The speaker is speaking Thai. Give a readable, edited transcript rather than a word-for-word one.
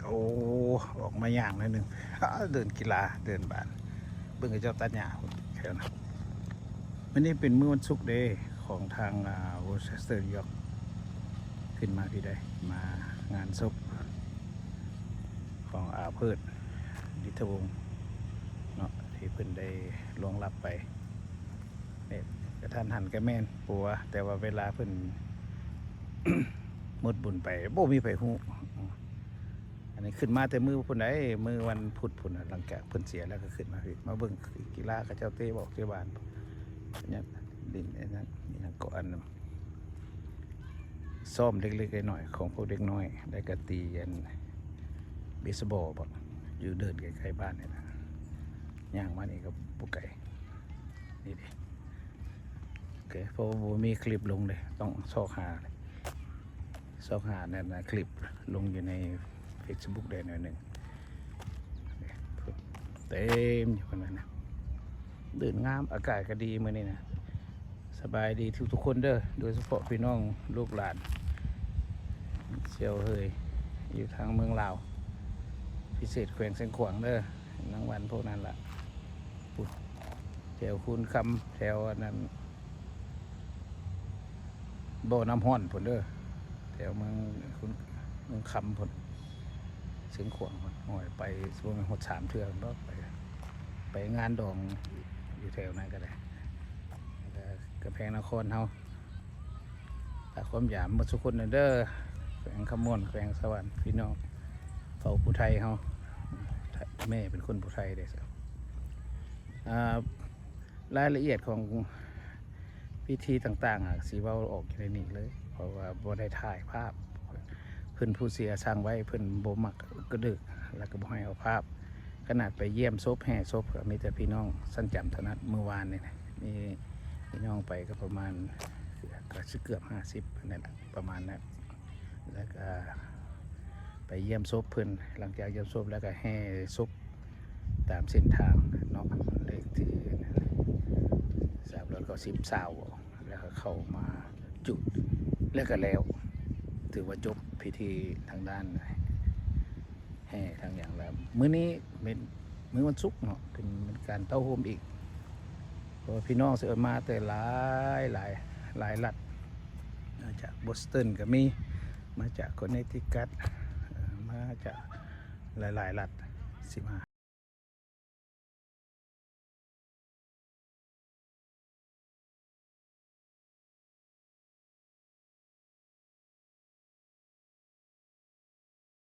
โอ้ออกมาอย่างหน่อยหนึ่งเดินกีฬาเดินบ้านเบิ่งกับเจ้าตัดหญ้าแค่นั้นวันนี้เป็นมื้อวันศุกร์เดย์ของทางวอร์เชสเตอร์ยอร์กขึ้นมาพี่ได้มางานศพของเพิร์ดดิทวงศ์เนาะที่เพิ่นได้ล่วงลับไปเนี่ยกระทันหันกระแม่นปัวแต่ว่าเวลาเพิ่น หมดบุญไปบ่มีไผฮู้อันนี้ขึ้นมาแต่มือพุ่นใดมือวันพุธพุ่นน่ะหลังจากเพิ่นเสียแล้วก็ขึ้นมาพี่มาเบิ่งกีฬาเขาเจ้าเตะบอกที่บ้านเนี่ยดินไอ้นั้นนี่นะก็อันซ้อมเล็กๆน้อยๆของพวกเด็กน้อยได้กตีอันเบสบอลบ่อยู่เดินใกล้ๆบ้านนี่นะย่างมานี่ก็บ่ไกลนี่ดิโอเคเพราะบ่มีคลิปลงเลยต้องซอกหานั่นนะคลิปลงอยู่ใน Facebook ได้หน่อยหนึ่งเต็มอยู่คนนั้นนะเดินงามอากาศก็ดีมื้อนี้นะสบายดีทุกคนเด้อโดยเฉพาะพี่น้องลูกหลานเชียวเฮยอยู่ทางเมืองลาวพิเศษแขวงเส้นขวางเด้อนังวันพวกนั้นล่ะปุ๊บแถวคุณคำแถวนั้นบ่อน้ำห้อนพุ่นเด้อแถวเมืองคำพุ่นเส้นขวางพุ่นหอยไปช่วงหด3 เทื่อเนาะไปงานดองอยู่แถวนั้นก็ได้กระแพงนครเฮาถ้าความหยามมาสุคนเด้อแขวงขมวนแขวงสวรรค์พี่น้องเผ่าผู้ไทยเฮาแม่เป็นคนผู้ไทยเด้อรายละเอียดของพิธีต่างๆสีเว้าออกอยู่ในนี้เลยเพราะว่าบ่ได้ถ่ายภาพเพิ่นผู้เสียสร้างไว้เพิ่นบ่มักกระดึกแล้วก็บ่ให้เอาภาพขนาดไปเยี่ยมศพแห่ศพก็มีแต่พี่น้องสั้นจำเท่านั้นเมื่อวานนี่นะมีพี่น้องไปก็ประมาณก็เกือบ50นั่นแหละประมาณนั้นแล้วก็ไปเยี่ยมศพเพิ่นหลังจากเยี่ยมศพแล้วก็แห่ศพตามเส้นทางเนาะเลขที่390 สาวแล้วก็เข้ามาจุดแล้วก็แล้วถือว่าจบพิธีทางด้านแห่ทางอย่างแล้วมื้อนี้เป็นมื้อวันศุกร์เนาะเป็นการเต้าโฮมอีกเพราะพี่น้องเสือมาแต่หลายรัฐมาจากบอสตันก็มีมาจากคอนเนติคัตมาจากหลายรัฐ15